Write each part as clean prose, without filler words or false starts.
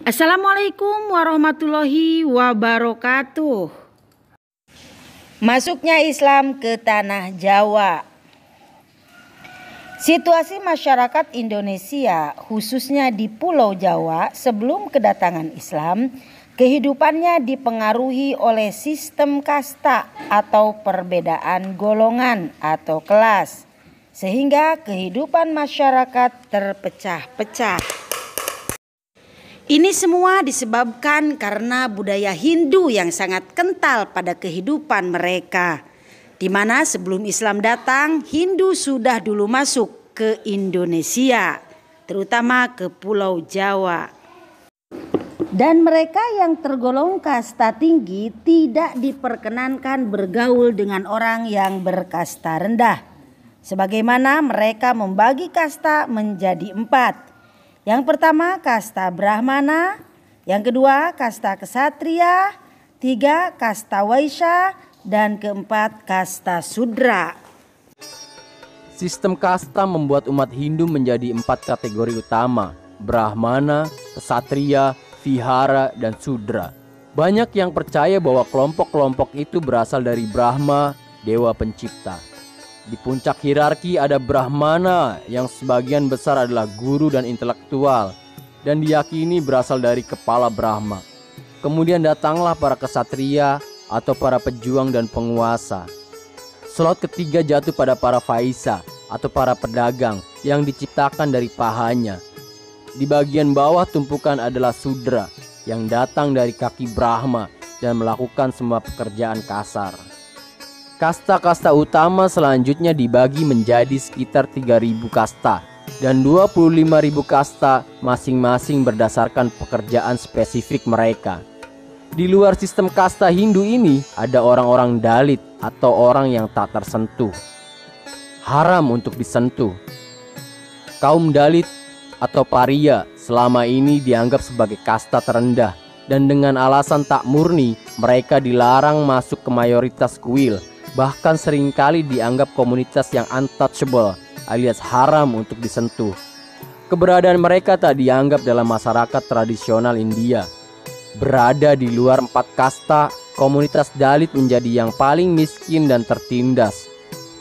Assalamualaikum warahmatullahi wabarakatuh. Masuknya Islam ke tanah Jawa. Situasi masyarakat Indonesia, khususnya di Pulau Jawa, sebelum kedatangan Islam, kehidupannya dipengaruhi oleh sistem kasta atau perbedaan golongan atau kelas, sehingga kehidupan masyarakat terpecah-pecah. Ini semua disebabkan karena budaya Hindu yang sangat kental pada kehidupan mereka, di mana sebelum Islam datang, Hindu sudah dulu masuk ke Indonesia, terutama ke Pulau Jawa. Dan mereka yang tergolong kasta tinggi tidak diperkenankan bergaul dengan orang yang berkasta rendah, sebagaimana mereka membagi kasta menjadi 4. Yang pertama kasta Brahmana, yang kedua kasta Ksatria, 3 kasta Waisya, dan keempat kasta Sudra. Sistem kasta membuat umat Hindu menjadi 4 kategori utama: Brahmana, Ksatria, Vihara, dan Sudra. Banyak yang percaya bahwa kelompok-kelompok itu berasal dari Brahma, dewa pencipta. Di puncak hierarki ada Brahmana yang sebagian besar adalah guru dan intelektual dan diyakini berasal dari kepala Brahma. Kemudian datanglah para Ksatria atau para pejuang dan penguasa. Slot ketiga jatuh pada para Vaisya atau para pedagang yang diciptakan dari pahanya. Di bagian bawah tumpukan adalah Sudra yang datang dari kaki Brahma dan melakukan semua pekerjaan kasar. Kasta-kasta utama selanjutnya dibagi menjadi sekitar 3.000 kasta dan 25.000 kasta masing-masing berdasarkan pekerjaan spesifik mereka. Di luar sistem kasta Hindu ini ada orang-orang Dalit atau orang yang tak tersentuh, haram untuk disentuh. Kaum Dalit atau Paria selama ini dianggap sebagai kasta terendah dan dengan alasan tak murni mereka dilarang masuk ke mayoritas kuil. Bahkan seringkali dianggap komunitas yang untouchable alias haram untuk disentuh. Keberadaan mereka tak dianggap dalam masyarakat tradisional India. Berada di luar 4 kasta, komunitas Dalit menjadi yang paling miskin dan tertindas.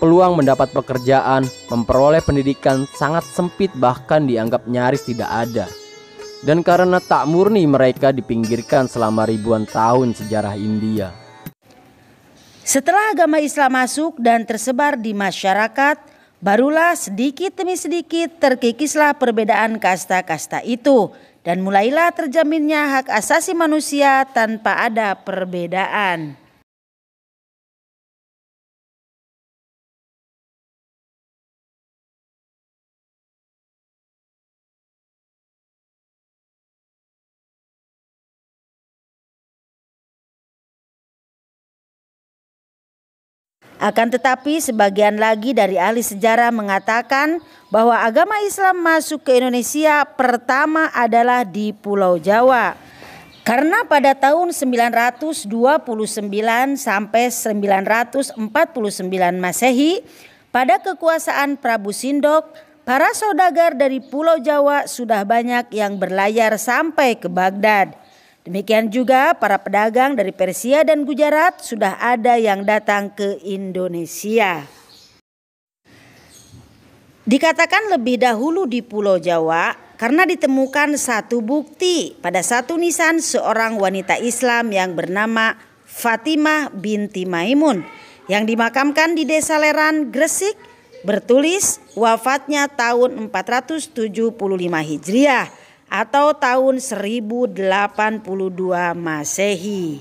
Peluang mendapat pekerjaan, memperoleh pendidikan sangat sempit, bahkan dianggap nyaris tidak ada. Dan karena tak murni mereka dipinggirkan selama ribuan tahun sejarah India. Setelah agama Islam masuk dan tersebar di masyarakat, barulah sedikit demi sedikit terkikislah perbedaan kasta-kasta itu dan mulailah terjaminnya hak asasi manusia tanpa ada perbedaan. Akan tetapi sebagian lagi dari ahli sejarah mengatakan bahwa agama Islam masuk ke Indonesia pertama adalah di Pulau Jawa. Karena pada tahun 929 sampai 949 Masehi, pada kekuasaan Prabu Sindok, para saudagar dari Pulau Jawa sudah banyak yang berlayar sampai ke Baghdad. Demikian juga para pedagang dari Persia dan Gujarat sudah ada yang datang ke Indonesia. Dikatakan lebih dahulu di Pulau Jawa karena ditemukan satu bukti pada satu nisan seorang wanita Islam yang bernama Fatimah binti Maimun yang dimakamkan di Desa Leran, Gresik, bertulis wafatnya tahun 475 Hijriah. Atau tahun 1082 Masehi.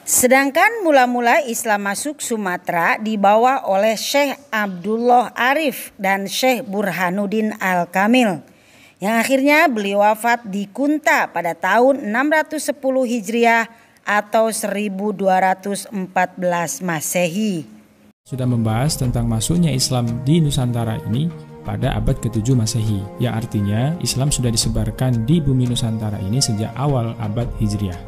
Sedangkan mula-mula Islam masuk Sumatera dibawa oleh Syekh Abdullah Arif dan Syekh Burhanuddin Al-Kamil, yang akhirnya beliau wafat di Kunta pada tahun 610 Hijriah atau 1214 Masehi. Sudah membahas tentang masuknya Islam di Nusantara ini pada abad ke-7 Masehi, yang artinya Islam sudah disebarkan di bumi Nusantara ini sejak awal abad Hijriah.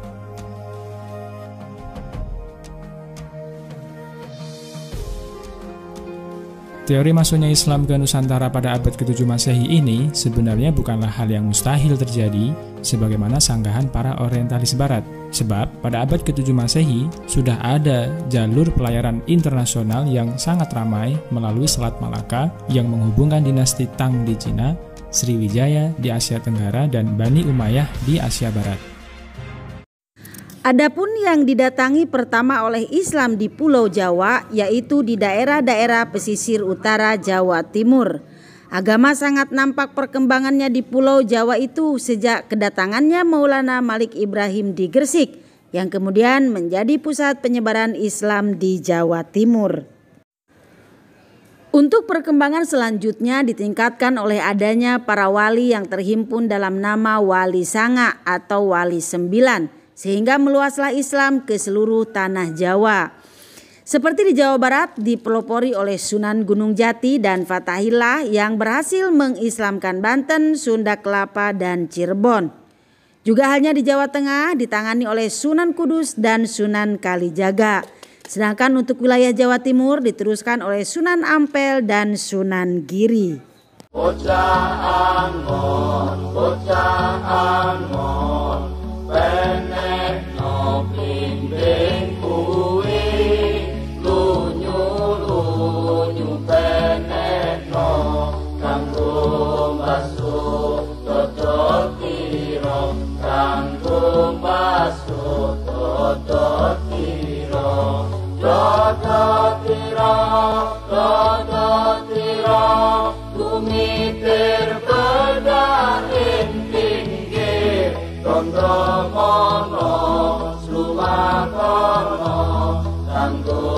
Teori masuknya Islam ke Nusantara pada abad ke-7 Masehi ini sebenarnya bukanlah hal yang mustahil terjadi sebagaimana sanggahan para orientalis barat. Sebab pada abad ke-7 Masehi sudah ada jalur pelayaran internasional yang sangat ramai melalui Selat Malaka yang menghubungkan dinasti Tang di Cina, Sriwijaya di Asia Tenggara, dan Bani Umayyah di Asia Barat. Adapun yang didatangi pertama oleh Islam di Pulau Jawa yaitu di daerah-daerah pesisir utara Jawa Timur. Agama sangat nampak perkembangannya di Pulau Jawa itu sejak kedatangannya Maulana Malik Ibrahim di Gresik yang kemudian menjadi pusat penyebaran Islam di Jawa Timur. Untuk perkembangan selanjutnya ditingkatkan oleh adanya para wali yang terhimpun dalam nama Wali Sanga atau Wali Sembilan, sehingga meluaslah Islam ke seluruh tanah Jawa. Seperti di Jawa Barat dipelopori oleh Sunan Gunung Jati dan Fathahillah yang berhasil mengislamkan Banten, Sunda Kelapa, dan Cirebon. Juga halnya di Jawa Tengah ditangani oleh Sunan Kudus dan Sunan Kalijaga. Sedangkan untuk wilayah Jawa Timur diteruskan oleh Sunan Ampel dan Sunan Giri. Bocah Angon, penek no blimbing kuwi, lunyu penek no kanggo basuh dodot tiro, kanggo basuh dodot tiro, dodot tiro, tumitir berdahin pinggir, Rondo mono slumakono kanggo